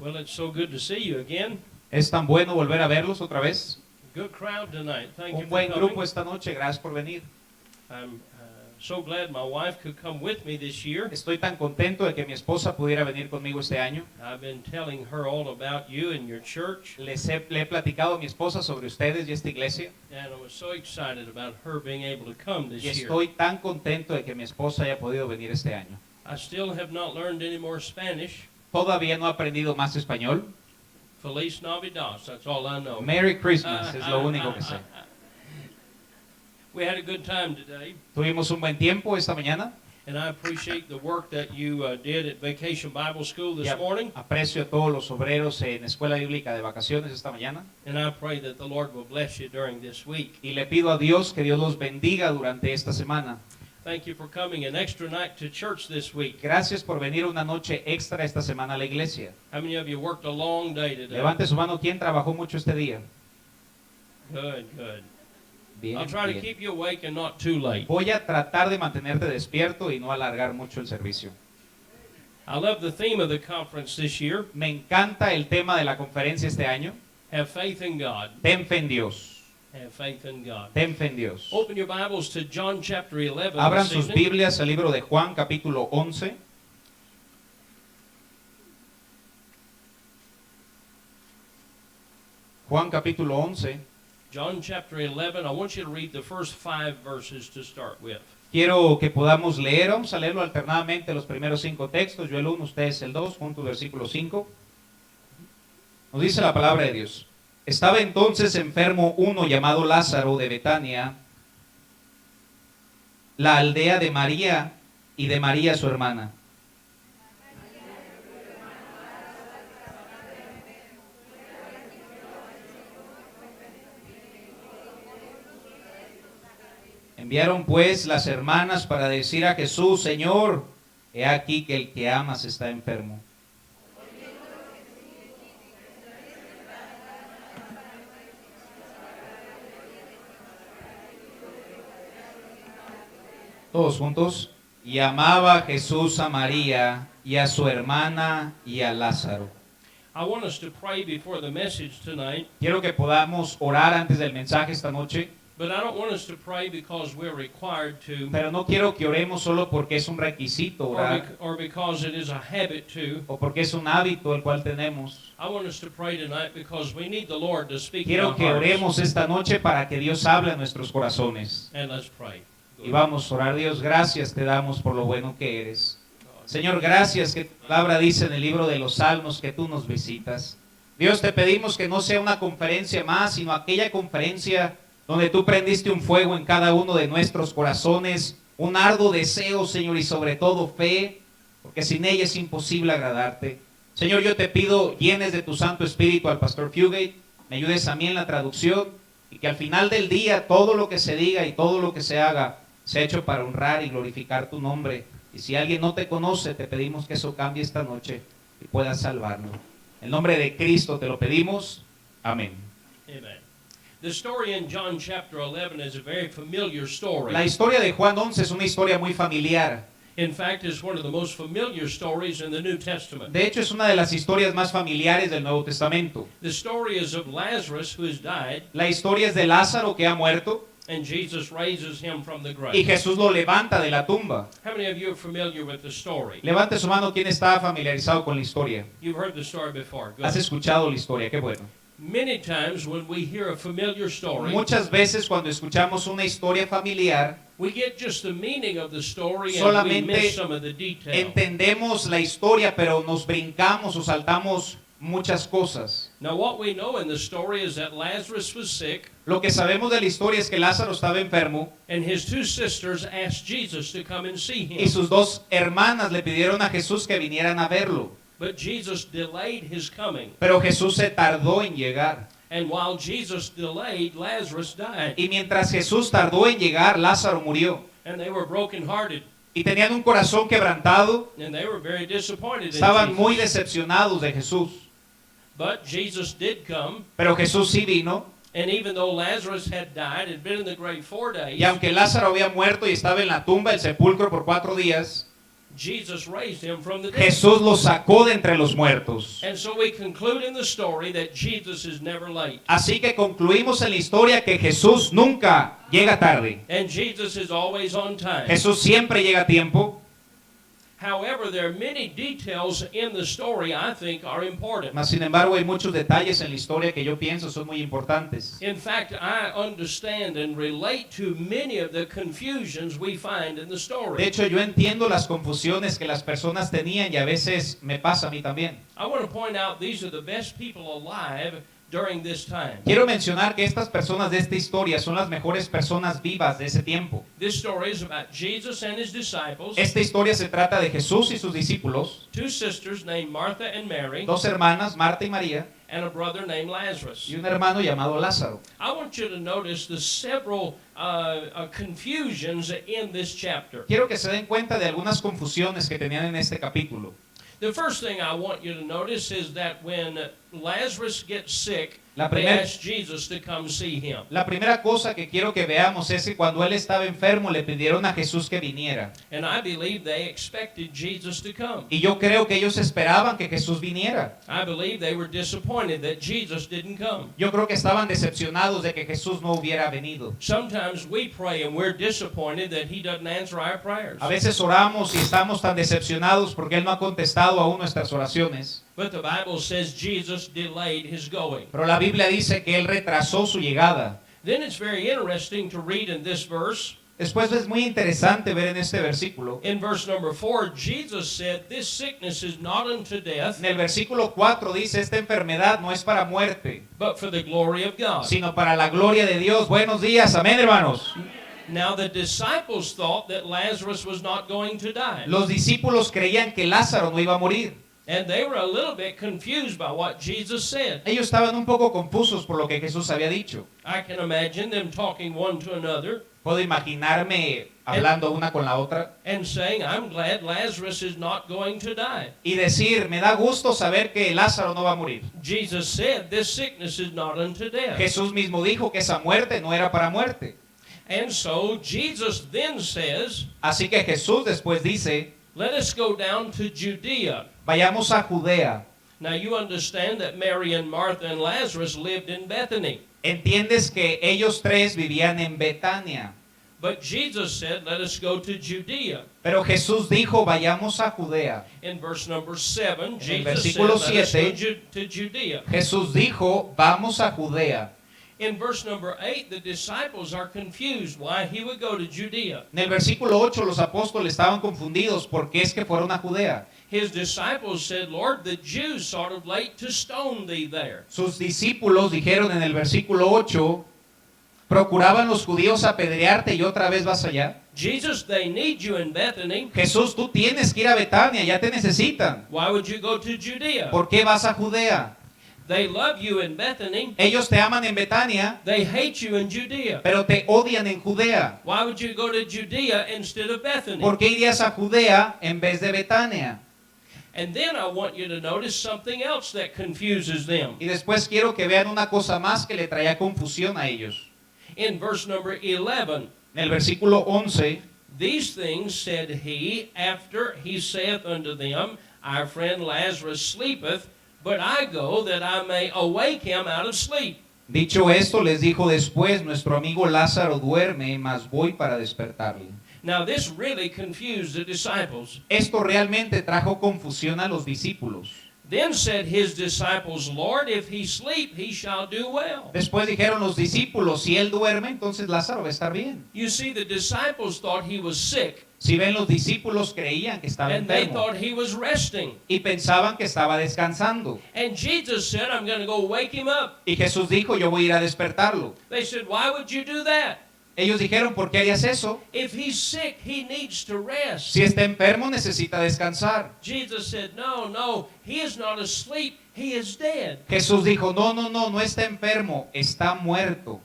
Well, it's so good to see you again. Es tan bueno volver a verlos otra vez. Good crowd tonight. Thank you Un for buen coming. grupo esta noche, gracias por venir. I'm so glad my wife could come with me this year. Estoy tan contento de que mi esposa pudiera venir conmigo este año. I've been telling her all about you and your church, Le he platicado a mi esposa sobre ustedes y esta iglesia. and I was so excited about her being able to come this Y year. estoy tan contento de que mi esposa haya podido venir este año. I still have not learned any more Spanish. Todavía no he aprendido más español. Feliz Navidad, that's all I know. Merry Christmas es lo único que sé. We had a good time today, Tuvimos un buen tiempo esta mañana. and I appreciate the work that you did at Vacation Bible School this Y morning, aprecio a todos los obreros en Escuela Bíblica de Vacaciones esta mañana. and I pray that the Lord will bless you during this week. Y le pido a Dios que Dios los bendiga durante esta semana. Thank you for coming an extra night to church this week. Gracias por venir una noche extra esta semana a la iglesia. How many of you worked a long day today? Levante su mano, ¿quién trabajó mucho este día? Good, good. Bien, I'll try to bien. keep you awake and not too late. Voy a tratar de mantenerte despierto y no alargar mucho el servicio. I love the theme of the conference this year. Me encanta el tema de la conferencia este año. Have faith in God. Ten fe en Dios. Have faith in God. Ten fe en Dios. Open your Bibles to John chapter 11 Abran this sus evening. Biblias al libro de Juan, capítulo 11. Juan, capítulo 11. John chapter 11. I want you to read the first 5 verses to start with. Quiero que podamos leer, vamos a leerlo alternadamente los primeros 5 textos, yo el 1, ustedes el 2, juntos versículo 5. Nos dice la palabra de Dios. Estaba entonces enfermo uno llamado Lázaro de Betania, la aldea de María y de María su hermana. Enviaron pues las hermanas para decir a Jesús, Señor, he aquí que el que amas está enfermo. Todos juntos. Y amaba Jesús a María y a su hermana y a Lázaro. I want us to pray before the message tonight, Quiero que podamos orar antes del mensaje esta noche, but I don't want us to pray because we're required to, pero no quiero que oremos solo porque es un requisito orar or because it is a habit to. o porque es un hábito el cual tenemos. I want us to pray tonight because we need the Lord to speak in Quiero our que hearts. oremos esta noche para que Dios hable a nuestros corazones. And let's pray. Y vamos a orar. Dios, gracias te damos por lo bueno que eres. Señor, gracias que tu palabra dice en el libro de los Salmos que tú nos visitas. Dios, te pedimos que no sea una conferencia más, sino aquella conferencia donde tú prendiste un fuego en cada uno de nuestros corazones, un arduo deseo, Señor, y sobre todo fe, porque sin ella es imposible agradarte. Señor, yo te pido, llenes de tu Santo Espíritu al Pastor Fugate, me ayudes a mí en la traducción, y que al final del día todo lo que se diga y todo lo que se haga sea hecho para honrar y glorificar tu nombre. Y si alguien no te conoce, te pedimos que eso cambie esta noche y puedas salvarlo. En nombre de Cristo te lo pedimos. Amén. Amen. The story in John chapter 11 is a very familiar story. La historia de Juan 11 es una historia muy familiar. In fact, it's one of the most familiar stories in the New Testament. De hecho, es una de las historias más familiares del Nuevo Testamento. The story is of Lazarus who has died, La historia es de Lázaro que ha muerto and Jesus raises him from the y grave. Jesús lo levanta de la tumba. How many of you are familiar with the story? Levante su mano quien está familiarizado con la historia. You've heard the story before. Good. Has escuchado la historia, qué bueno. Many times when we hear a familiar story, Muchas veces cuando escuchamos una historia familiar, we get just the meaning of the story and we solamente miss some of the details. entendemos la historia, pero nos brincamos o saltamos muchas cosas. Now what we know in the story is that Lazarus was sick, Lo que sabemos de la historia es que Lázaro estaba enfermo and his two sisters asked Jesus to come and see y him. sus dos hermanas le pidieron a Jesús que vinieran a verlo. But Jesus delayed his coming. Pero Jesús se tardó en llegar. And while Jesus delayed, Lazarus died. Y mientras Jesús tardó en llegar, Lázaro murió. And they were brokenhearted. Y tenían un corazón quebrantado. And they were very disappointed in Estaban Jesus. muy decepcionados de Jesús. But Jesus did come. Pero Jesús sí vino. And even though Lazarus had died, had been in the grave 4 days, Y aunque Lázaro había muerto y estaba en la tumba, el sepulcro por 4 días, Jesus raised him from the dead. Jesús lo sacó de entre los muertos. And so we conclude in the story that Jesus is never late. Así que concluimos en la historia que Jesús nunca llega tarde. And Jesus is always on time. Jesús siempre llega a tiempo. However, there are many details in the story I think are important. Mas, sin embargo, hay muchos detalles en la historia que yo pienso son muy importantes. In fact, I understand and relate to many of the confusions we find in the De story. hecho, yo entiendo las confusiones que las personas tenían y a veces me pasa a mí también. I want to point out these are the best people alive during this time. Quiero mencionar que estas personas de esta historia son las mejores personas vivas de ese tiempo. This story is about Jesus and his disciples, Esta historia se trata de Jesús y sus discípulos, two sisters named Martha and Mary, dos hermanas, Marta y María, and a brother named Lazarus. y un hermano llamado Lázaro. I want you to notice the several confusions in this chapter. Quiero que se den cuenta de algunas confusiones que tenían en este capítulo. The first thing I want you to notice is that when Lazarus gets sick, La they primer- ask Jesus to come see him. La primera cosa que quiero que veamos es que cuando él estaba enfermo le pidieron a Jesús que viniera. And I believe they expected Jesus to come. Y yo creo que ellos esperaban que Jesús viniera. I believe they were disappointed that Jesus didn't come. Yo creo que estaban decepcionados de que Jesús no hubiera venido. Sometimes we pray and we're disappointed that he doesn't answer our prayers. A veces oramos y estamos tan decepcionados porque él no ha contestado aún nuestras oraciones. But the Bible says Jesus delayed his going. Pero la Biblia dice que él retrasó su llegada. Then it's very interesting to read in this verse. Después es muy interesante ver en este versículo. In verse number 4, Jesus said, "This sickness is not unto death, En el versículo 4 dice, esta enfermedad no es para muerte, but for the glory of God." sino para la gloria de Dios. Buenos días, amén, hermanos. Now the disciples thought that Lazarus was not going to die. Los discípulos creían que Lázaro no iba a morir. And they were a little bit confused by what Jesus said. Ellos estaban un poco confusos por lo que Jesús había dicho. I can imagine them talking one to another Puedo imaginarme hablando una con la otra and saying, "I'm glad Lazarus is not going to die." y decir, me da gusto saber que Lázaro no va a morir. Jesus said, "This sickness is not unto death." Jesús mismo dijo que esa muerte no era para muerte. And so Jesus then says, Así que Jesús después dice, "Let us go down to Judea." vayamos a Judea. Now you understand that Mary and Martha and Lazarus lived in Bethany. Entiendes que ellos tres vivían en Betania. But Jesus said, "Let us go to Judea." Pero Jesús dijo, vayamos a Judea. In verse number 7, el Jesus said, versículo "Let us go 7, to Judea." Jesús dijo, vamos a Judea. In verse number 8, the disciples are confused why he would go to Judea. En el versículo 8 los apóstoles estaban confundidos porque es que fueron a Judea. His disciples said, "Lord, the Jews sort of late to stone thee there." Sus discípulos dijeron en el versículo 8, procuraban los judíos apedrearte y otra vez vas allá. Jesus, they need you in Bethany. Jesús, tú tienes que ir a Betania, ya te necesitan. Why would you go to Judea? ¿Por qué vas a Judea? They love you in Bethany. Ellos te aman en Betania, They hate you in Judea. pero te odian en Judea. Why would you go to Judea instead of Bethany? ¿Por qué irías a Judea en vez de Betania? And then I want you to notice something else that confuses them. Y después quiero que vean una cosa más que le traía confusión a ellos. In verse number 11, En el versículo 11, "These things said he, after he saith unto them, Our friend Lazarus sleepeth, but I go that I may awake him out of sleep." dicho esto, les dijo después, nuestro amigo Lázaro duerme, mas voy para despertarle. Now this really confused the disciples. Esto realmente trajo confusión a los discípulos. Then said his disciples, "Lord, if he sleep, he shall do well." Después dijeron los discípulos, si él duerme, entonces Lázaro va a estar bien. You see, the disciples thought he was sick, Si ven, los discípulos creían que estaba and they enfermo thought he was resting. y pensaban que estaba descansando. And Jesus said, "I'm going to go wake him up." Y Jesús dijo, yo voy a ir a despertarlo. They said, "Why would you do that? Ellos dijeron, ¿por qué harías eso? If he's sick, he needs to rest." Si está enfermo, necesita descansar. Jesus said, No, he is not asleep, he is dead." Jesús dijo, no está enfermo, está muerto.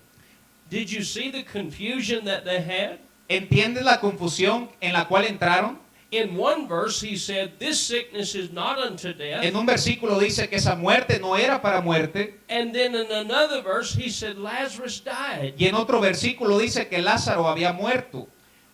Did you see the confusion that they had? ¿Entiendes la confusión en la cual entraron? In one verse, he said, "This sickness is not unto death." En un versículo dice que esa muerte no era para muerte. And then in another verse, he said, "Lazarus died." Y en otro versículo dice que Lázaro había muerto.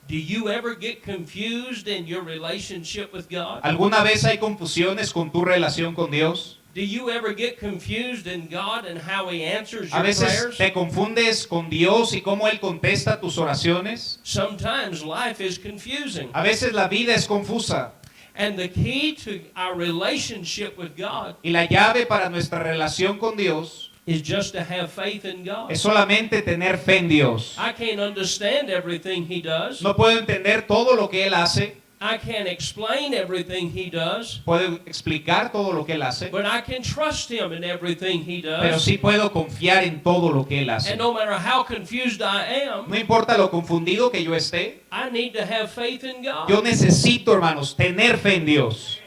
Do you ever get confused in your relationship with God? ¿Alguna vez hay confusiones con tu relación con Dios? Do you ever get confused in God and how He answers A your veces prayers? te confundes con Dios y cómo Él contesta tus oraciones. Sometimes life is confusing. A veces la vida es confusa And the key to our relationship with God y la llave para nuestra relación con Dios is just to have faith in God. es solamente tener fe en Dios. I can't understand everything He does. No puedo entender todo lo que Él hace, I can't explain everything He does. puedo explicar todo lo que Él hace, But I can trust Him in everything He pero does. sí puedo confiar en todo lo que Él hace. And no matter how confused I am, No importa lo confundido que yo esté, I need to have faith in God. yo necesito, hermanos, tener fe en Dios.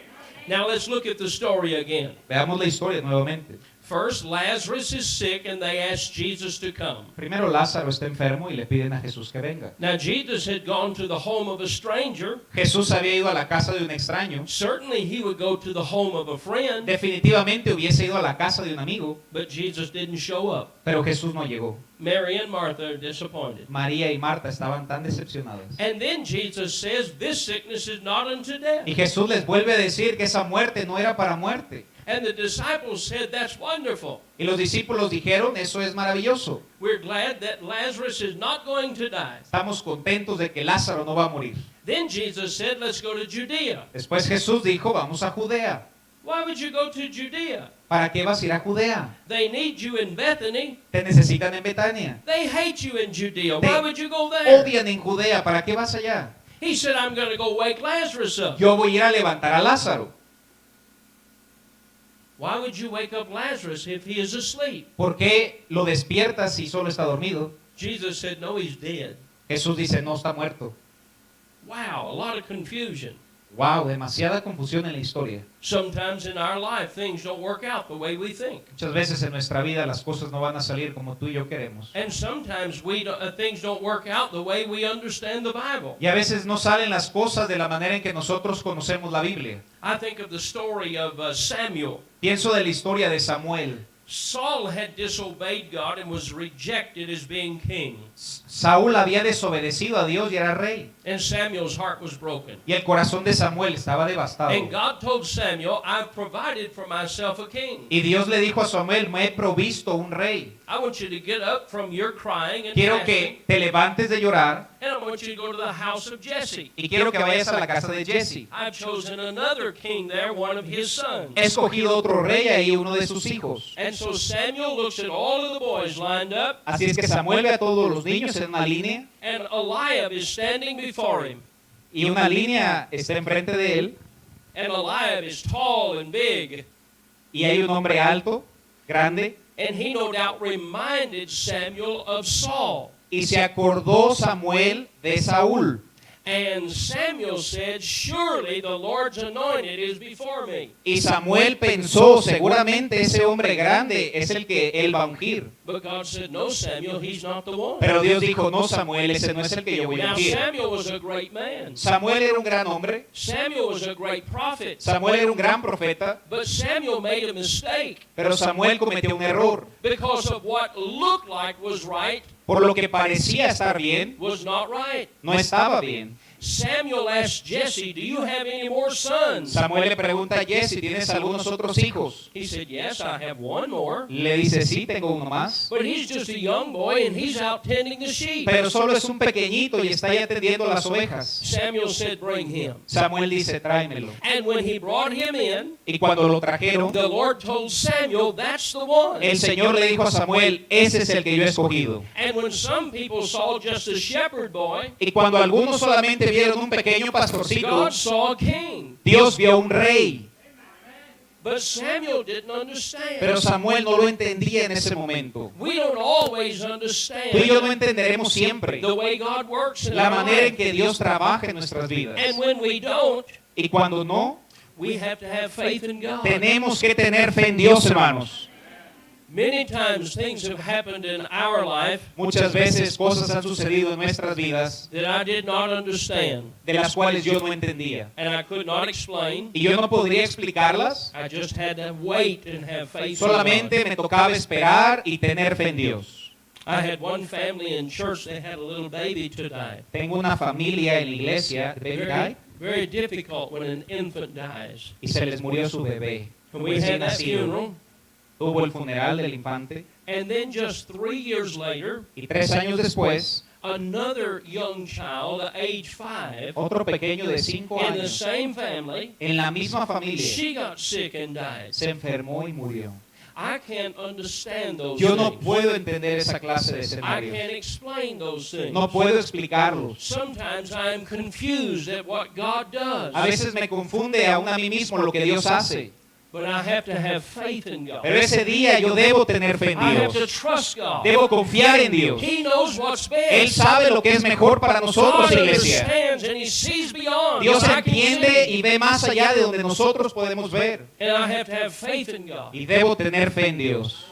Now let's look at the story again. Veamos la historia nuevamente. First, Lazarus is sick and they ask Jesus to come. Primero Lázaro está enfermo y le piden a Jesús que venga. Now Jesus had gone to the home of a stranger. Jesús había ido a la casa de un extraño. Certainly he would go to the home of a friend, Definitivamente hubiese ido a la casa de un amigo, but Jesus didn't show up. pero Jesús no llegó. Mary and Martha are disappointed. María y Marta estaban tan decepcionadas. And then Jesus says, this sickness is not unto death. Y Jesús les vuelve a decir que esa muerte no era para muerte. And the disciples said, that's wonderful. Y los discípulos dijeron, eso es maravilloso. We're glad that Lazarus is not going to die. Estamos contentos de que Lázaro no va a morir. Then Jesus said, let's go to Judea. Después Jesús dijo, vamos a Judea. Why would you go to Judea? ¿Para qué vas a ir a Judea? They need you in Bethany. Te necesitan en Betania. They hate you in Judea. Te Why would you go there? odian en Judea. ¿Para qué vas allá? He said, I'm going to go wake Lazarus up. Yo voy a ir a levantar a Lázaro. Why would you wake up Lazarus if he is asleep? ¿Por qué lo despiertas si solo está dormido? Jesus said, no, he's dead. Jesús dice, no, está muerto. Wow, a lot of confusion. Wow, demasiada confusión en la historia. Sometimes in our life, things don't work out the way we think. Muchas veces en nuestra vida las cosas no van a salir como tú y yo queremos. And sometimes things don't work out the way we understand the Bible. Y a veces no salen las cosas de la manera en que nosotros conocemos la Biblia. I think of the story of Samuel. Pienso de la historia de Samuel. Saul had disobeyed God and was rejected as being king. Saúl había desobedecido a Dios y era rey. And Samuel's heart was broken. Y el corazón de Samuel estaba devastado. And God told Samuel, I've provided for myself a king. Y Dios le dijo a Samuel, me he provisto un rey. I want you to get up from your crying and Quiero fasting, que te levantes de llorar and I want you to go to the house of Jesse. y quiero que vayas a la casa de Jesse. I've chosen another king there, one of his sons. He escogido otro rey ahí, uno de sus hijos. And so Samuel looks at all of the boys lined up, Así es que Samuel ve a todos los niños en una línea and Eliab is standing before him. y una línea está enfrente de él And Eliab is tall and big. y hay un hombre alto, grande, And he no doubt reminded Samuel of Saul. y se acordó Samuel de Saúl. And Samuel said, surely the Lord's anointed is before me. Y Samuel pensó, seguramente ese hombre grande es el que él va a ungir. But God said, no, Samuel, he's not the one. Pero Dios dijo, no, Samuel, ese no es el que yo voy a Now ungir. Samuel was a great man. Samuel era un gran hombre, Samuel was a great prophet. Samuel era un gran profeta, But Samuel made a mistake pero Samuel cometió un error. because of what looked like was right Por lo que parecía estar bien, was not right. no estaba bien. Samuel asked Jesse, do you have any more sons? Samuel le pregunta a Jesse, ¿tienes algunos otros hijos? He said, yes, I have one more. Le dice, sí, tengo uno más. But he's just a young boy and he's out tending the sheep. Pero solo es un pequeñito y está ahí atendiendo las ovejas. Samuel said, bring him. Samuel dice, tráemelo. And when he brought him in, Y cuando lo trajeron, the Lord told Samuel, that's the one. el Señor le dijo a Samuel, ese es el que yo he escogido. And when some people saw just a shepherd boy, Y cuando algunos solamente vieron un pequeño pastorcito, God saw a king. Dios vio un rey. But Samuel didn't understand. Pero Samuel no lo entendía en ese momento. We don't always Tú y yo understand no entenderemos siempre the way God works in la our manera en life. que Dios trabaja en nuestras vidas. And when we don't, Y cuando no, we have to have faith in God. tenemos que tener fe en Dios, hermanos. Many times things have happened in our life Muchas veces cosas han sucedido en nuestras vidas that I did not understand de las cuales yo no entendía. and I could not explain. Y yo no podría explicarlas, I just had to wait and have faith in God. solamente me tocaba esperar y tener fe en Dios. I had one family in church, they had a little baby to die. Tengo una familia en la iglesia, the baby died, Very difficult when an infant dies. y se les murió su bebé. And Un we recién had that nacido. funeral. Tuvo el funeral del infante And then just 3 years later, y 3 años después, another young child, age 5, otro pequeño de 5 in the años, same family, en la misma familia, she got sick and died. se enfermó y murió. I can't understand those Yo no things. puedo entender esa clase de I escenarios. can't explain those things. No puedo explicarlos. Sometimes I am confused at what God does. A veces me confunde aún a mí mismo lo que Dios hace. But I have to have faith in God. Pero ese día yo debo tener fe en I have to Dios. trust God. Debo confiar en Dios. He knows what's Él best. sabe lo que es mejor para nosotros, God iglesia. understands and He sees beyond Dios what I can entiende see. y ve más allá de donde nosotros podemos ver. And I have to have faith in God. Y debo tener fe en Dios.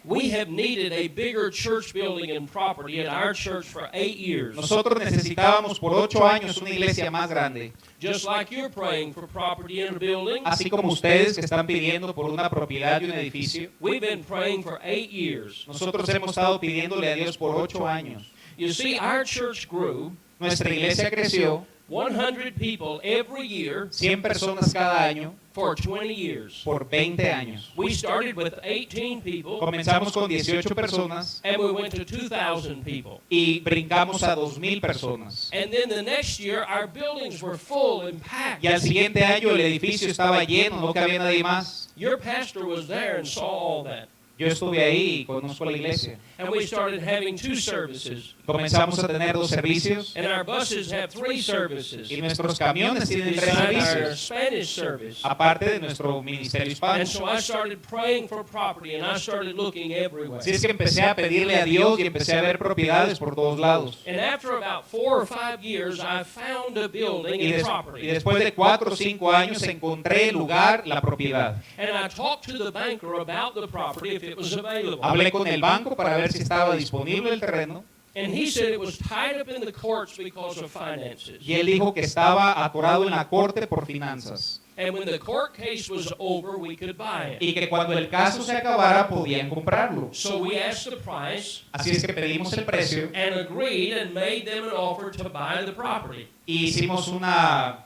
We have needed a bigger church building and property at our church for 8 years. Nosotros necesitábamos por 8 años una iglesia más grande. Just like you're praying for property and a building, Así como ustedes que están pidiendo por una propiedad y un edificio. we've been praying for 8 years. Nosotros hemos estado pidiéndole a Dios por 8 años. You see, our church grew Nuestra iglesia creció 100 people every year 100 personas cada año for 20 years. por 20 años. We started with 18 people Comenzamos con 18 personas and we went to 2,000 people. y brincamos a 2,000 personas. And then the next year, our buildings were full and packed. Y al siguiente año el edificio estaba lleno, no cabía nadie más. Your pastor was there and saw all that. Yo estuve ahí y conozco la iglesia. And we started having 2 services. Comenzamos a tener 2 servicios And our buses have 3 services. y nuestros camiones tienen 3 Besides our servicios, Spanish service. aparte de nuestro ministerio hispano. And so I started praying for property and I started looking everywhere. Así es que empecé a pedirle a Dios y empecé a ver propiedades por todos lados. And after about 4 or 5 years, I found a building Y, and y property. después de 4 o 5 años encontré el lugar, la propiedad. And I talked to the banker about the property if it was available. Hablé con el banco para ver si estaba disponible el terreno And he said it was tied up in the courts because of finances. y él dijo que estaba atorado en la corte por finanzas And when the court case was over, we could buy it. y que cuando el caso se acabara podían comprarlo. So we asked the price Así es que pedimos el precio and agreed and made them an offer to buy the property. y hicimos una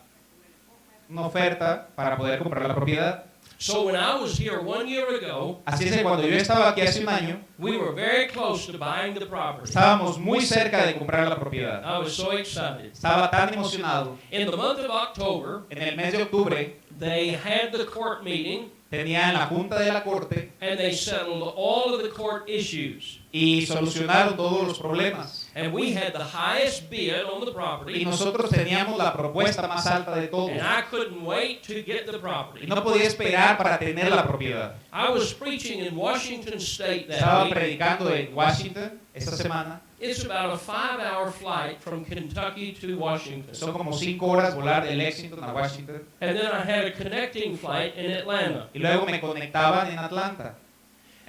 oferta para poder comprar la propiedad. So when I was here 1 year ago, Así es que cuando yo estaba aquí hace un año, we were very close to buying the property. estábamos muy cerca de comprar la propiedad. I was so excited. Estaba tan emocionado. In the month of October, En el mes de octubre they had the court meeting tenían la junta de la corte and they settled all of the court issues. y solucionaron todos los problemas. And we had the highest bid on the Y property. nosotros teníamos la propuesta más alta de todos. And I couldn't wait to get the Y property. no podía esperar para tener la propiedad. I was preaching in Washington State that Estaba week. predicando en Washington esta semana. It's about a 5-hour flight from Kentucky to Washington. Son como 5 horas volar de Lexington a Washington. And then I had a connecting flight in Atlanta. Y luego me conectaban en Atlanta.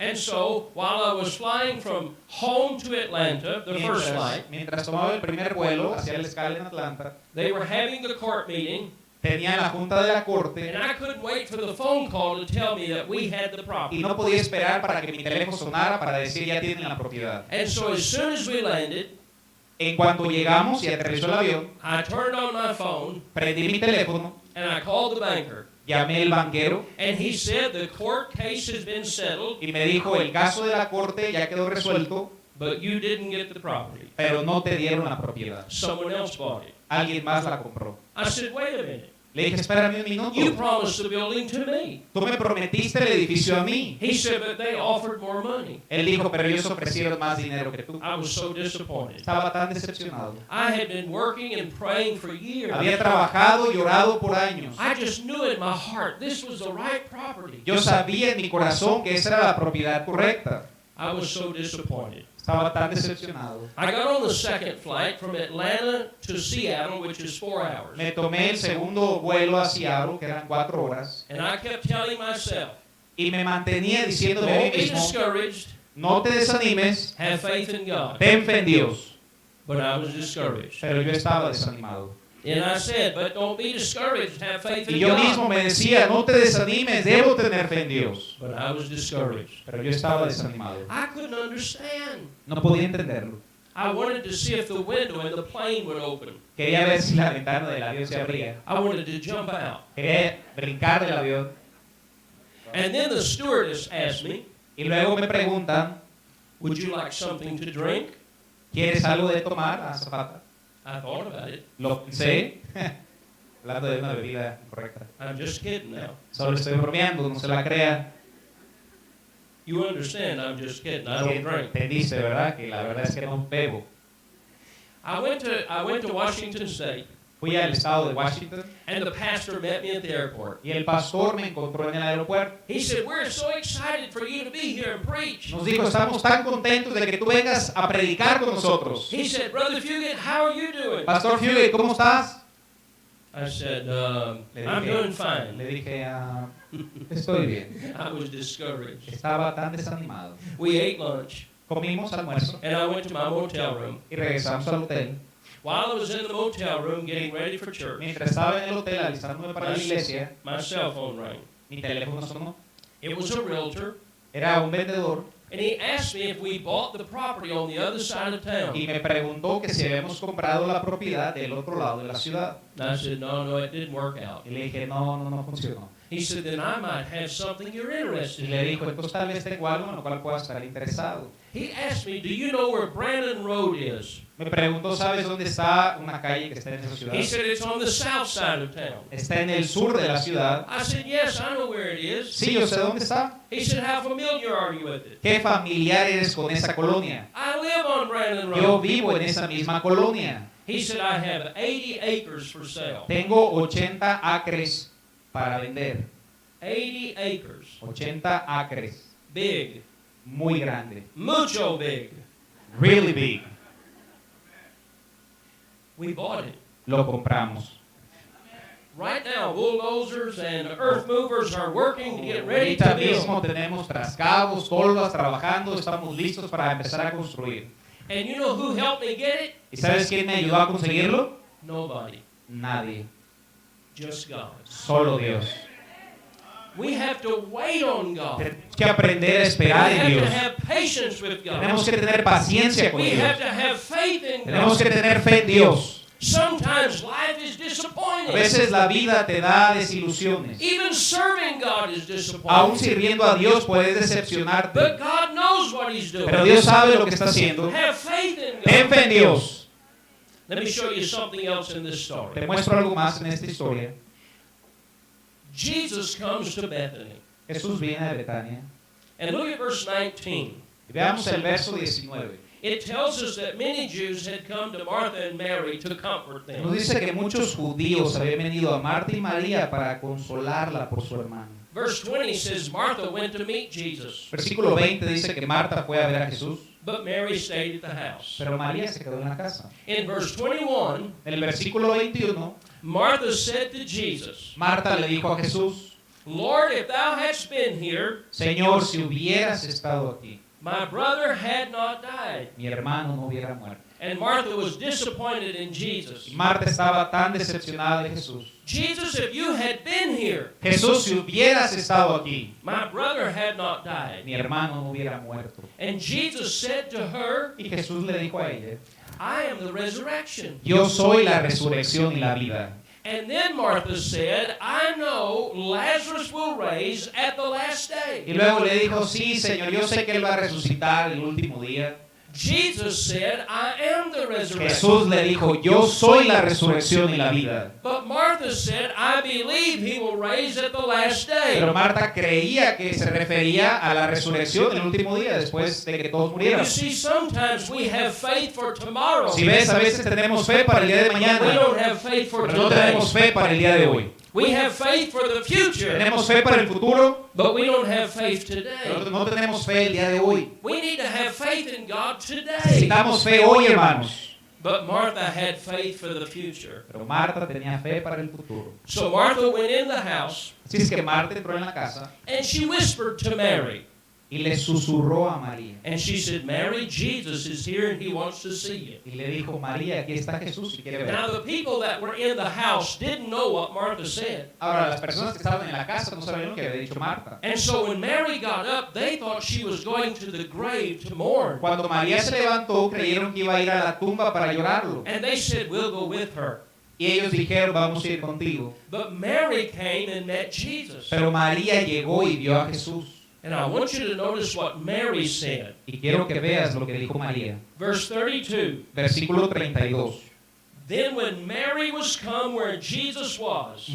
And so, while I was flying from home to Atlanta, the first flight, Mientras tomaba el primer vuelo hacia la escala en Atlanta, they were having the court meeting, tenía la junta de la corte and I couldn't wait for the phone call to tell me that we had the y property. no podía esperar para que mi teléfono sonara para decir ya tienen la propiedad. And so, as soon as we landed, En cuanto llegamos y aterrizó el avión, I turned on my phone prendí mi teléfono, and I called the banker. llamé al banquero And he said the court case has been settled, y me dijo, el caso de la corte ya quedó resuelto, but you didn't get the property. pero no te dieron la propiedad. Someone else bought it. Alguien más la compró. I said, wait a minute. Le dije, espérame un You minuto. promised the building to me. Tú me prometiste el edificio a mí. He said, but they offered more money. Él dijo, pero ellos ofrecieron más dinero que tú. I was so disappointed. Estaba tan decepcionado. I had been working and praying for years. Había trabajado y orado por años. I just knew in my heart this was the right property. Yo sabía en mi corazón que esa era la propiedad correcta. I was so disappointed. Estaba tan decepcionado. I got on the second flight from Atlanta to Seattle, which is 4 hours. Me tomé el segundo vuelo a Seattle, que eran 4 horas, And I kept telling myself, y me mantenía diciéndome a mí don't be mismo, discouraged, no te desanimes, have faith in God. ten fe en Dios. But I was discouraged. Pero yo estaba desanimado. And I said, but don't be discouraged, have faith Y in yo God. mismo me decía, no te desanimes, debo tener fe en Dios. But I was discouraged. Pero yo estaba desanimado. I couldn't understand. No podía entenderlo. I wanted to see if the window in the plane would open. Quería ver si la ventana del avión se abría. I wanted to jump out. Quería brincar del avión. And then the stewardess asked me, Y luego me preguntan, would you like something to drink? ¿quieres algo de tomar, azafata? I thought about it. Lo pensé. Hablando de una bebida correcta. I'm just kidding now. Solo estoy bromeando, no se la crea. You understand, I'm just kidding. I don't drink. Te dice, ¿verdad? Que la verdad es que no bebo. I went to Washington State, Fui al estado de Washington and the pastor met me at the airport. y el pastor me encontró en el aeropuerto. He said, we're so excited for you to be here and preach. Nos dijo, estamos tan contentos de que tú vengas a predicar con nosotros. He said, Brother Fugit, how are you doing? Pastor Fugit, ¿cómo estás? I said, Le I'm doing Le fine. dije, estoy bien. I was discouraged. Estaba tan desanimado. We ate lunch, Comimos almuerzo and I went to my motel room. y regresamos al hotel. While I was in the motel room getting ready for church, Mientras estaba en el hotel alistándome para la iglesia, my cell phone rang. mi teléfono sonó. It was a realtor, Era un vendedor and he asked me if we bought the property on the other side of town. y me preguntó que si habíamos comprado la propiedad del otro lado de la ciudad. And I said, no, it didn't work out. Y le dije, no funcionó. He said, then I might have something you're Y interested le in. dijo, entonces tal vez tengo algo en lo cual pueda estar interesado. He asked me, do you know where Brandon Road is? Me preguntó, ¿sabes dónde está una calle que está en esa ciudad? He said, it's on the south side of town. Está en el sur de la ciudad. I said, yes, I know where it is. Sí, yo sé dónde está. He said, how familiar are you with it? ¿Qué familiar eres con esa colonia? I live on Brandon Yo Road. vivo en esa misma colonia. He said, I have 80 acres for sale. Tengo 80 acres para vender. 80 acres. 80 acres. Big. Muy grande. Mucho big. Really big. We bought it. Lo compramos. Right now, bulldozers and earth movers are working to get ready Ahorita to build. mismo tenemos trascabos, tolvas trabajando, estamos listos para empezar a construir. And you know who helped me get it? ¿Y sabes quién me ayudó a conseguirlo? Nobody. Nadie. Just God. Solo Dios. We have to wait on God. Tenemos que aprender a We esperar en have to Dios. have patience with Tenemos God. que tener paciencia con We Dios. have to have faith in Tenemos God. que tener fe en Dios. Sometimes life is A disappointing. veces la vida te da desilusiones. Even serving God is Aún disappointing. sirviendo a Dios puedes decepcionarte. But God knows what He's doing. Pero Dios sabe lo que está haciendo. Have faith in Ten God. fe en Dios. Let me show you something else in this Te story. muestro algo más en esta historia. Jesus comes to Bethany. Jesús viene de Betania. And look at verse 19. Y veamos el verso 19. It tells us that many Jews had come to Martha and Mary to comfort Nos them. dice que muchos judíos habían venido a Marta y María para consolarla por su hermano. Verse 20 says Martha went to meet Jesus, Versículo 20 dice que Marta fue a ver a Jesús, but Mary stayed at the house. pero María se quedó en la casa. In verse 21, En el versículo 21, Martha said to Jesus, Marta le dijo a Jesús, Lord, if thou hadst been here, Señor, si hubieras estado aquí, my brother had not died. mi hermano no hubiera muerto. And Martha was disappointed in Jesus. Y Marta estaba tan decepcionada de Jesús. Jesus, if you had been here, Jesús, si hubieras estado aquí, my brother had not died. mi hermano no hubiera muerto. And Jesus said to her, Y Jesús le dijo a ella, I am the resurrection. yo soy la resurrección y la vida. And then Martha said, I know Lazarus will raise at the last Y day. luego le dijo, sí, Señor, yo sé que Él va a resucitar el último día. Jesus said, I am the resurrection. Jesús le dijo, yo soy la resurrección y la vida. But Martha said, I believe he will raise at the last Pero day. Marta creía que se refería a la resurrección el último día, después de que todos You murieran. see, sometimes we have faith for tomorrow. Si ves, a veces tenemos fe para el día de We mañana, don't have faith for pero no today. tenemos fe para el día de hoy. We have faith for the future, Tenemos fe para el futuro, but we don't have faith pero today. no tenemos fe el día de hoy. We need to have faith in God today. Necesitamos fe hoy, hermanos. But Martha had faith for the future. Pero Marta tenía fe para el futuro. So Martha went in the house Así es que Marta entró en la casa and she whispered to Mary. y le susurró a María. And she said, Mary, Jesus is here and he wants to see you. Y le dijo, María, aquí está Jesús y quiere ver. Now, the people that were in the house didn't know what Martha said. Ahora, las personas que estaban en la casa no sabían lo que había dicho Marta. And so when Mary got up, they thought she was going to the grave to mourn. Cuando María se levantó, creyeron que iba a ir a la tumba para llorarlo. And they said, we'll go with her. Y ellos dijeron, vamos a ir contigo. But Mary came and met Jesus. Pero María llegó y vio a Jesús. And I want you to notice what Mary said. Y quiero que veas lo que dijo María. Verse 32. Versículo 32. Then when Mary was come where Jesus was,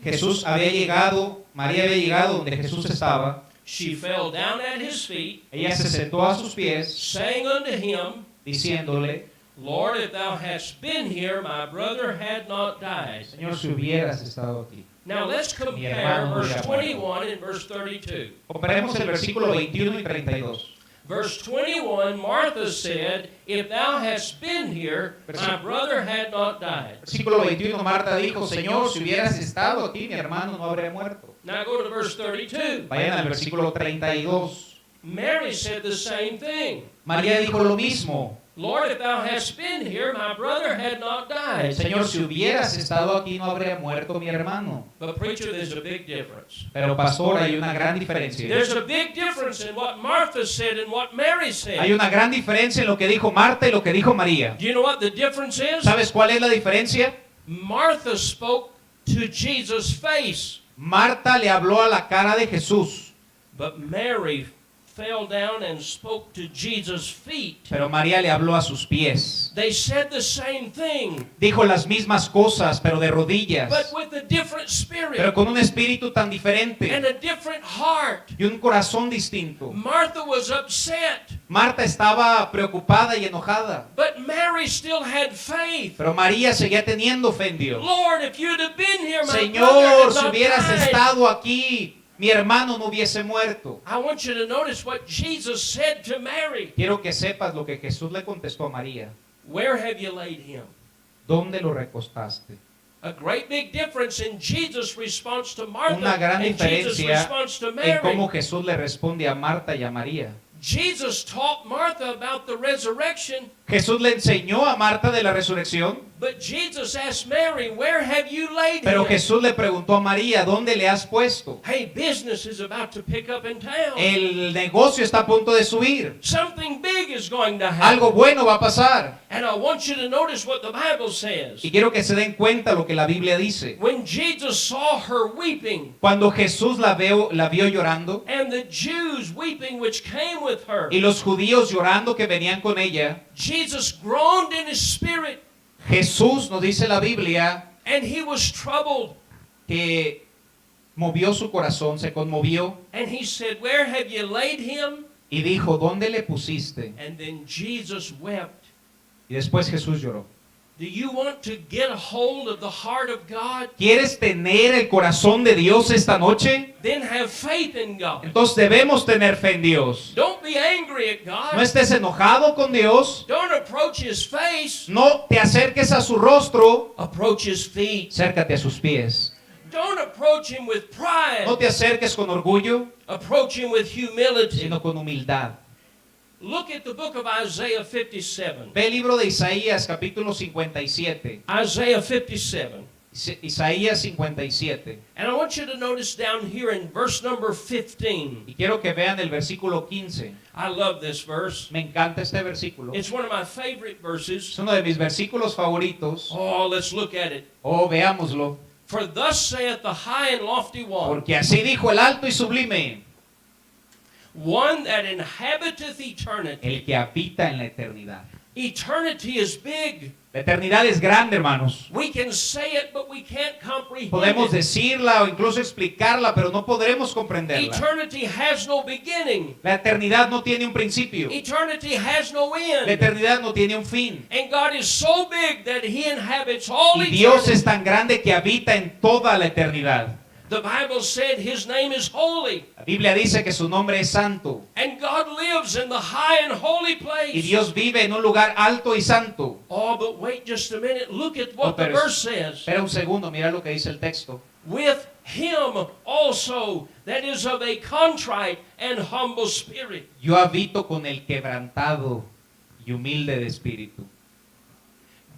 Jesús había llegado, María había llegado donde Jesús estaba. she fell down at his feet, Ella se sentó a sus pies, saying unto him, diciéndole, Lord, if thou hadst been here, my brother had not died. Señor, si hubieras estado aquí. Now let's compare hermano verse hubiera 21 and verse 32. Comparemos el versículo 21 y 32. Verse 21, Martha said, If thou hadst been here, my brother had not died. Versículo 21, Marta dijo, Señor, si hubieras estado aquí, mi hermano no habría muerto. Now go to verse 32. Vayan al versículo 32. Mary said the same thing. María dijo lo mismo. Lord, if thou hadst been here, my brother had not died. Señor, si hubieras estado aquí, no habría muerto mi hermano. But preacher, there's a big difference. Pero pastor, hay una gran diferencia. There's a big difference in what Martha said and what Mary Hay said. una gran diferencia en lo que dijo Marta y lo que dijo María. Do you know what the difference is? ¿Sabes cuál es la diferencia? Martha spoke to Jesus' face, Marta le habló a la cara de Jesús, but Mary fell down and spoke to Jesus' feet. pero María le habló a sus pies. They said the same thing, Dijo las mismas cosas, pero de rodillas, but with a different spirit pero con un espíritu tan diferente and a different heart. y un corazón distinto. Martha was upset, Marta estaba preocupada y enojada, but Mary still had faith. pero María seguía teniendo fe en Dios. Lord, if you'd have been here, my brother Señor, had si not hubieras died. estado aquí, mi hermano no hubiese muerto. I want you to notice what Jesus said to Mary. Quiero que sepas lo que Jesús le contestó a María. Where have you laid him? ¿Dónde lo recostaste? A great big difference in Jesus' response to Martha Una gran and Jesus' diferencia response to en Mary. cómo Jesús le responde a Marta y a María. Jesus taught Martha about the resurrection, Jesús le enseñó a Marta de la resurrección, but Jesus asked Mary, where have you laid pero him? Jesús le preguntó a María, ¿dónde le has puesto? Hey, business is about to pick up in town. El negocio está a punto de subir. Something big is going to happen. Algo bueno va a pasar. And I want you to notice what the Bible says. Y quiero que se den cuenta lo que la Biblia dice. When Jesus saw her weeping, Cuando Jesús la vio llorando, and the Jews weeping which came with her, y los judíos llorando que venían con ella, Jesus groaned in his spirit, Jesús, nos dice la Biblia, and he was troubled. que movió su corazón, se conmovió And he said, where have you laid him? y dijo, ¿dónde le pusiste? And then Jesus wept. Y después Jesús lloró. Do you want to get a hold of the heart of God? ¿Quieres tener el corazón de Dios esta noche? Then have faith in God. Entonces debemos tener fe en Dios. Don't be angry at No God. estés enojado con Dios. Don't approach his face. No te acerques a su rostro. Approach his feet. Acércate a sus pies. Don't approach him with pride. No te acerques con orgullo, Approach him with humility. sino con humildad. Look at the book of Isaiah 57. Ve el libro de Isaías capítulo 57. Isaiah 57. Isaías 57. And I want you to notice down here in verse number 15. Y quiero que vean el versículo 15. I love this verse. Me encanta este versículo. It's one of my favorite verses. Es uno de mis versículos favoritos. Oh, let's look at it. Oh, veámoslo. For thus saith the high and lofty one, Porque así dijo el alto y sublime, one that inhabiteth eternity. el que habita en la eternidad. Eternity is big. La eternidad es grande, hermanos. We can say it, but we can't comprehend Podemos it. decirla o incluso explicarla, pero no podremos comprenderla. Eternity has no beginning. La eternidad no tiene un principio. Eternity has no La end. eternidad no tiene un fin. And God is so big that He inhabits all Y Dios eternity. es tan grande que habita en toda la eternidad. The Bible said His name is holy. La Biblia dice que su nombre es santo. And God lives in the high and holy Y place. Dios vive en un lugar alto y santo. Oh, but wait just a minute. Look at what Oh, the pero verse says. Espera un segundo, mira lo que dice el texto. with him also that is of a contrite and humble spirit. Yo habito con el quebrantado y humilde de espíritu.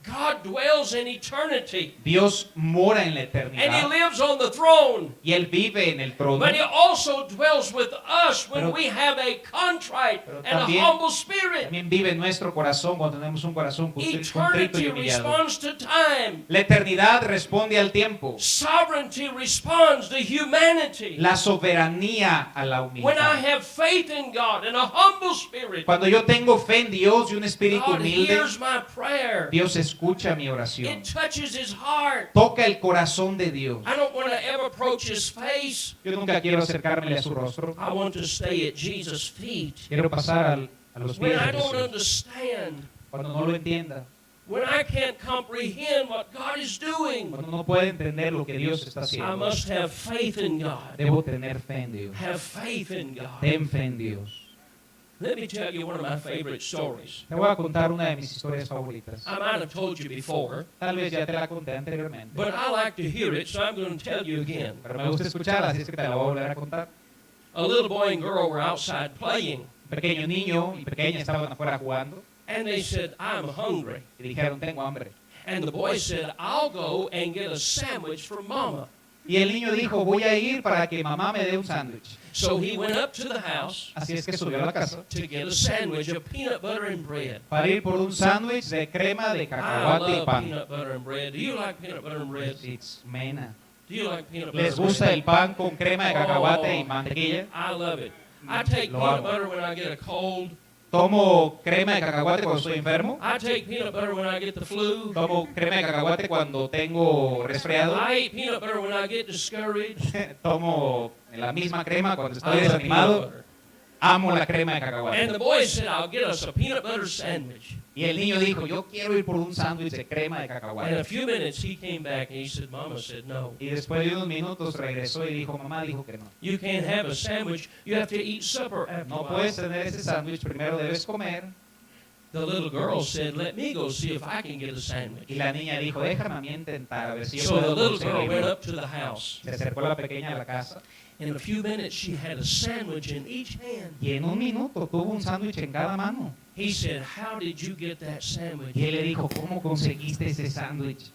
God dwells in eternity, Dios mora en la and he eternidad lives on the throne. y Él vive en el trono, But he also dwells with us when Pero- we have a contrite pero and a también- humble spirit. también vive en nuestro corazón cuando tenemos un corazón contrito Eternity y humillado. responds to time. La eternidad responde al tiempo, Sovereignty responds to humanity. la soberanía a la When I humildad. have faith in God and a humble spirit, Cuando yo tengo fe en Dios y un espíritu God humilde, hears my prayer. Dios escucha mi oración. It touches his heart. Toca el corazón de Dios. I don't want to ever approach his face. Yo nunca quiero acercarme a su rostro. I want to stay at Jesus' feet. Quiero pasar a los When pies I de don't Jesús. understand, Cuando no lo entienda, when I can't comprehend what God is doing, cuando no puede entender lo que Dios está I haciendo, must have faith in God. debo tener fe en Dios. Have faith in God. Ten fe en Dios. Let me tell you one of my favorite stories. Te voy a contar una de mis historias favoritas. I might have told you before, Tal vez ya te la conté anteriormente, but I like to hear it, so I'm going to tell you again. pero me gusta escucharla, así es que te la voy a volver a contar. A little boy and girl were outside playing, Un pequeño niño y pequeña estaban afuera jugando and they said, I'm hungry. y dijeron, tengo hambre. And the boy said, I'll go and get a sandwich for Mama. Y el niño dijo, voy a ir para que mamá me dé un sándwich. So he went up to the house Así es que subió a la casa to get a sandwich of peanut butter and bread. para ir por un sándwich de crema de I cacahuate y love pan. peanut butter and bread. Do you like peanut butter and bread? It's mena. Do you like peanut butter ¿Les and gusta bread? el pan con crema de cacahuate y Oh. mantequilla? I love it. I take Lo peanut amo. butter when I get a cold. Tomo crema de cacahuate cuando estoy enfermo. I take peanut butter when I get the flu. Tomo crema de cacahuate cuando tengo resfriado. I eat peanut butter when I get discouraged. Tomo la misma crema cuando estoy I love peanut desanimado. butter. Amo la crema de And cacahuate. the boy said, I'll get us a peanut butter sandwich. Y el niño dijo, yo quiero ir por un sándwich de crema de In a cacahuate. few minutes, he came back and he said, Mama said no. Y después de unos minutos regresó y dijo, mamá dijo que no. You can't have a sandwich. You have to eat supper after a No while. puedes tener ese sándwich, primero debes comer. The little girl said, let me go see if I can get a sandwich. Y la niña dijo, déjame a mí intentar a ver si yo So the puedo little girl went conseguirlo. up to the house. Se acercó la pequeña a la casa In a few minutes, she had a sandwich in each hand. y en un minuto tuvo un sándwich en cada mano. He said, how did you get that sandwich? Y él le dijo, ¿cómo conseguiste ese sándwich?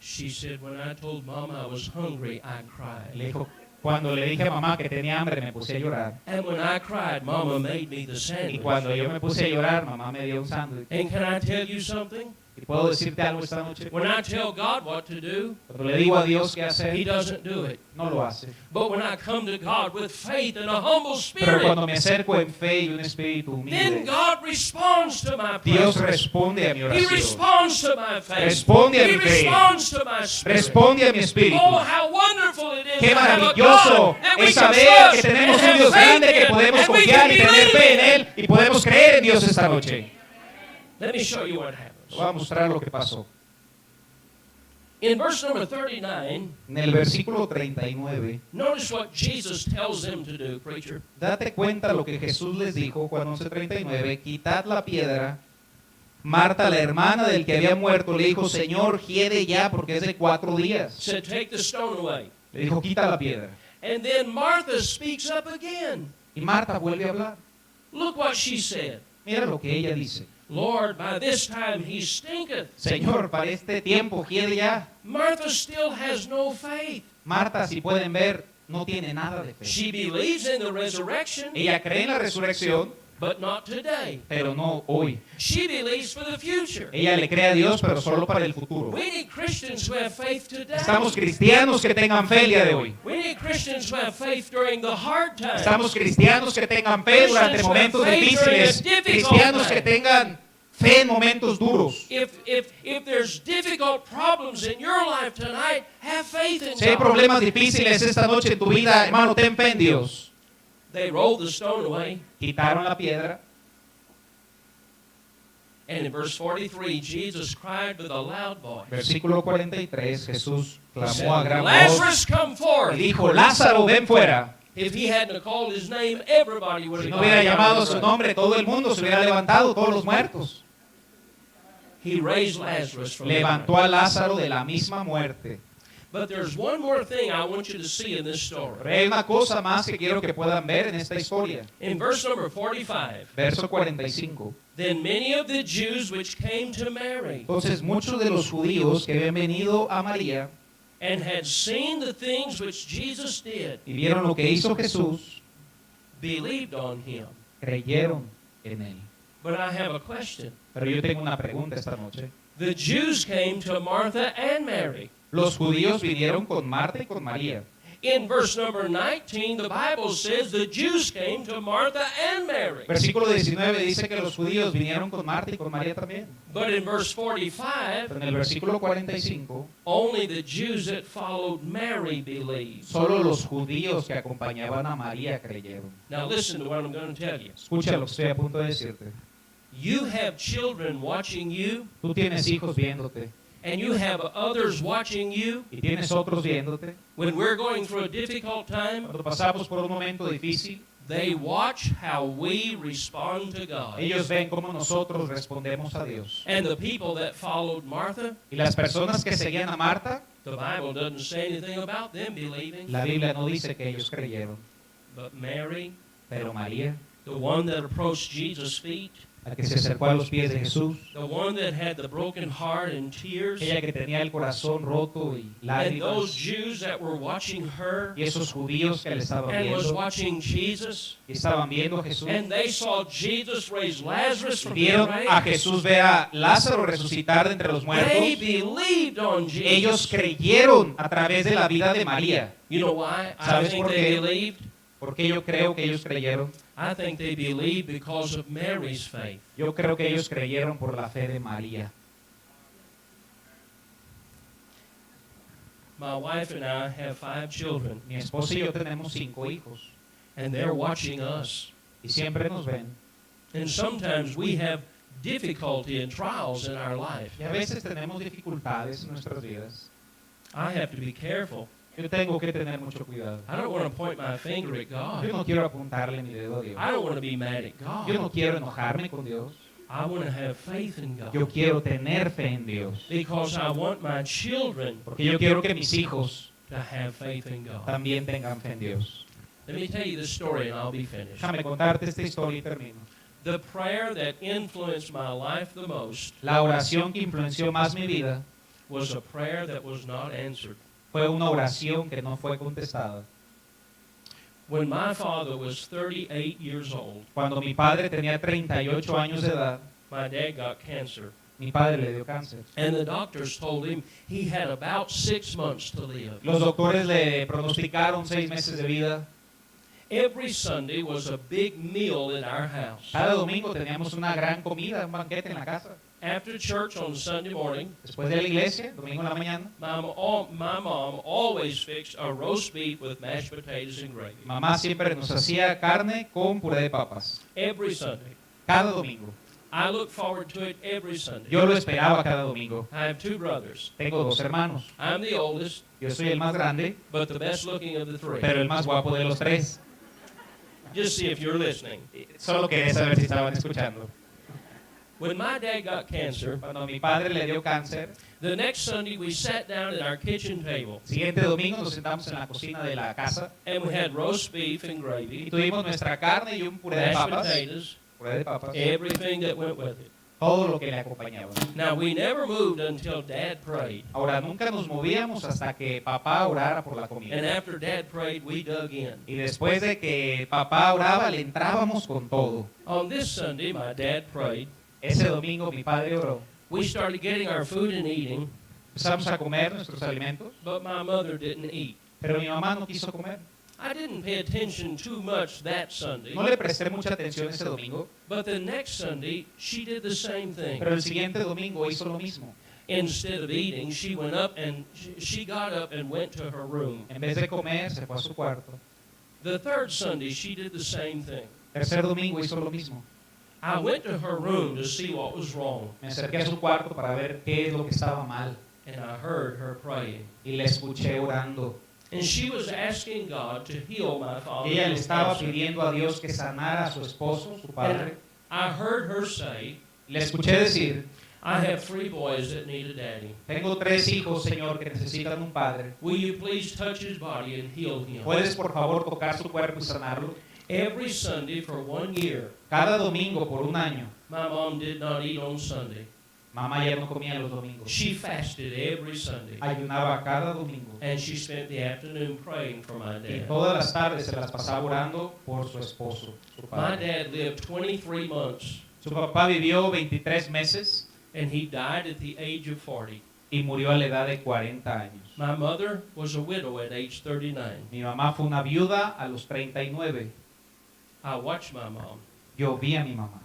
She said, when I told Mama I was hungry, I cried. Le dijo, cuando le dije a mamá que tenía hambre me puse a llorar. And when I cried, Mama made me the Y sandwich. cuando yo me puse a llorar, mamá me dio un sándwich. And can I tell you something? ¿Y puedo decirte algo esta noche? When I tell God what to do, Cuando le digo a Dios qué He hacer, doesn't do it. no lo hace. But when I come to God with faith and a humble Pero spirit, cuando me acerco en fe y un espíritu then humilde, God responds to my prayer. Dios responde a mi He oración. responds to my faith. Responde a He mi fe. responds to my spirit. Responde a mi espíritu. Oh, how wonderful it is Qué to have a maravilloso God that we es can saber trust que tenemos and un Dios have faith grande que in, podemos and we confiar y can tener fe en believe Él y podemos creer en Dios esta noche. Let me show you what happens. Voy a mostrar lo que pasó. In verse number 39, En el versículo 39, notice what Jesus tells them to do, preacher. date cuenta lo que Jesús les dijo, Juan 11:39, quitad la piedra. Marta, la hermana del que había muerto, le dijo, Señor, hiede ya porque es de 4 días. Said, take the stone away. Le dijo, quita la piedra. And then Martha speaks up again. Y Marta vuelve a hablar. Look what she said. Mira lo que ella dice. Lord, by this time he stinketh. Señor, para este tiempo, hiede ya. Martha still has no faith. Marta, si pueden ver, no tiene nada de fe. She believes in the resurrection, Ella cree en la resurrección, but not today. pero no hoy. She believes for the future. Ella le cree a Dios, pero solo para el futuro. We need Christians who have faith today. Estamos cristianos que tengan fe el día de hoy. We need Christians who have faith during the hard times. Estamos cristianos que tengan fe durante momentos difíciles. Cristianos que tengan fe en momentos duros. If there's difficult problems in your life tonight, have faith in Si hay God. problemas difíciles esta noche en tu vida, hermano, ten fe en Dios. They rolled the stone away. Quitaron la piedra. And in verse 43, Jesus cried with a loud voice. Versículo 43, Jesús He clamó a said, gran voz Lazarus, come y forth. dijo, Lázaro, ven fuera. If he hadn't called his name, everybody would Si have no hubiera gone down llamado to su the nombre, todo el mundo se hubiera levantado, todos los muertos. He raised Lazarus from the Levantó grave. a Lázaro de la misma muerte. But there's one more thing I want you to see in this story. Pero hay una cosa más que quiero que puedan ver en esta historia. In verse number 45, Verso 45. then many of the Jews which came to Mary Entonces muchos de los judíos que habían venido a María and had seen the things which Jesus did y vieron lo que hizo Jesús, believed on him. creyeron en él. But I have a question. Pero yo tengo una pregunta esta noche. The Jews came to Martha and Mary. Los judíos vinieron con Marta y con María. In verse number 19, the Bible says the Jews came to Martha and Mary. Versículo 19 dice que los judíos vinieron con Marta y con María también. But in verse 45, Pero en el versículo 45, only the Jews that followed Mary believed. solo los judíos que acompañaban a María creyeron. Now listen to what I'm going to tell you. Escucha lo que estoy a punto de decirte. You have children watching you, Tú tienes hijos viéndote and you have others watching you. y tienes otros viéndote. When we're going through a difficult time, Cuando pasamos por un momento difícil, they watch how we respond to God. ellos ven cómo nosotros respondemos a Dios. And the people that followed Martha, Y las personas que seguían a Marta, the Bible doesn't say anything about them believing. la Biblia no dice que ellos creyeron. But Mary, Pero María, the one that approached Jesus' feet, la que se acercó a los pies de Jesús, the one that had the broken heart and tears, ella que tenía el corazón roto y and those lágrimas, Jews that were watching her y esos judíos que le estaban and was viendo, watching Jesus, y estaban viendo a Jesús, and they saw Jesus raise Lazarus y from the vieron a grave, Jesús ver a Lázaro resucitar de entre los they muertos, believed on ellos Jesus. creyeron a través de la vida de María. You know why I ¿Sabes think por they qué? believed? Porque yo creo que ellos creyeron. I think they believed because of Mary's faith. Yo creo que ellos creyeron por la fe de María. My wife and I have 5 children, Mi esposa y yo tenemos 5 hijos and they're watching us. y siempre nos ven. And sometimes we have difficulty and trials in our life. Y a veces tenemos dificultades en nuestras vidas. I have to be careful. Yo tengo que tener mucho cuidado. I don't want to point my finger at Yo God. no quiero apuntarle mi dedo a Dios. I don't want to be mad at Yo no God. quiero enojarme con Dios. I want to have faith in Yo God. quiero tener fe en Dios. Because I want my children Porque yo quiero que mis hijos to have faith in God. también tengan fe en Dios. Let me tell you the story and I'll be finished. Déjame contarte esta historia y termino. The prayer that influenced my life the most La oración que influenció más mi vida was a prayer that was not answered. fue una oración que no fue contestada. When my father was 38 years old, Cuando mi padre tenía 38 años de edad, my dad got cancer. mi padre le dio cáncer. And the doctors told him he had about 6 months to live. Los doctores le pronosticaron 6 meses de vida. Every Sunday was a big meal in our house. Cada domingo teníamos una gran comida, un banquete en la casa. After church on Sunday morning, Después de la iglesia, domingo en la mañana, my mom always fixed a roast beef with mashed potatoes and gravy. mamá siempre nos hacía carne con puré de papas. Every Sunday. Cada domingo. I look forward to it every Sunday. Yo lo esperaba cada domingo. I have 2 brothers. Tengo 2 hermanos. I'm the oldest, Yo soy el más grande, but the best looking of the 3. pero el más guapo de los 3. Just see if you're listening. Solo quería saber si estaban escuchando. When my dad got cancer, Cuando mi padre le dio cáncer, the next Sunday we sat down at our kitchen table siguiente domingo nos sentamos en la cocina de la casa and we had roast beef and y gravy, tuvimos nuestra carne y un puré de mashed papas. potatoes, Puré de papas. everything that went with it. Todo lo que le acompañaba. Now we never moved until Dad prayed. Ahora, nunca nos movíamos hasta que papá orara por la And comida. after Dad prayed, we dug in. Y después de que papá oraba, le entrábamos con todo. On this Sunday, my dad prayed. Ese domingo mi padre oró. We started getting our food and eating, Empezamos a comer nuestros alimentos, but my mother didn't eat. pero mi mamá no quiso comer. I didn't pay attention too much that Sunday, No le presté mucha atención ese domingo, but the next Sunday, she did the same thing. pero el siguiente domingo hizo lo mismo. Instead of eating, she went up and she got up and went to her room. En vez de comer, se fue a su cuarto. The third Sunday, she did the same thing. Tercer domingo hizo lo mismo. I went to her room to see what was wrong, Me acerqué a su cuarto para ver qué es lo que estaba mal and I heard her praying. y la escuché orando. And she was asking God to heal my father. Ella le of estaba cancer. pidiendo a Dios que sanara a su esposo, su padre. I heard her say, Le escuché decir, I have 3 boys that need a daddy. Tengo 3 hijos, Señor, que necesitan un padre. Will you please touch his body and heal him? ¿Puedes, por favor, tocar su cuerpo y sanarlo? Every Sunday for 1 year, Cada domingo por un año, my mom did not eat on Sunday. mamá ya no comía los domingos. She fasted every Sunday. Ayunaba cada domingo. And she spent the afternoon praying for my Y dad. todas las tardes se las pasaba orando por su esposo, su My padre. dad lived 23 months, Su papá vivió 23 meses and he died at the age of 40. y murió a la edad de 40 años. My mother was a widow at age 39. Mi mamá fue una viuda a los 39. I watched my mom. Yo vi a mi mamá.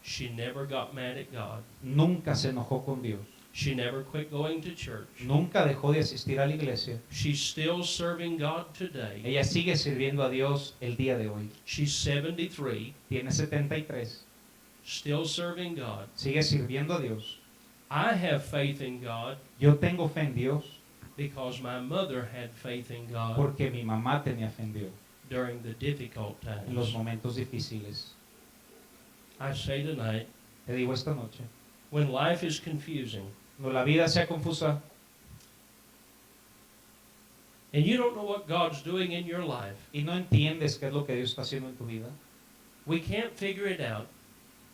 She never got mad at God. Nunca se enojó con Dios. She never quit going to church. Nunca dejó de asistir a la iglesia. She's still serving God today. Ella sigue sirviendo a Dios el día de hoy. She's 73, Tiene 73. still serving God. Sigue sirviendo a Dios. I have faith in God Yo tengo fe en Dios because my mother had faith in God porque mi mamá tenía fe en Dios during the difficult en los times. momentos difíciles. I say tonight, Te digo esta noche, when life is confusing cuando la vida sea confusa and you don't know what God's doing in your life, y no entiendes qué es lo que Dios está haciendo en tu vida, we can't figure it out.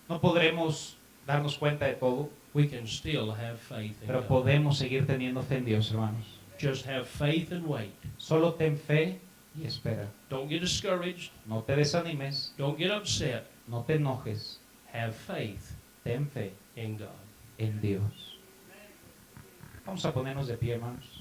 no podremos darnos cuenta de todo, We can still have faith in pero God. podemos seguir teniendo fe en Dios, hermanos. Just have faith and wait. Solo ten fe y espera. Don't get discouraged. No te desanimes, Don't get upset. no te enojes, Have faith ten fe in God. en Dios. Vamos a ponernos de pie, hermanos.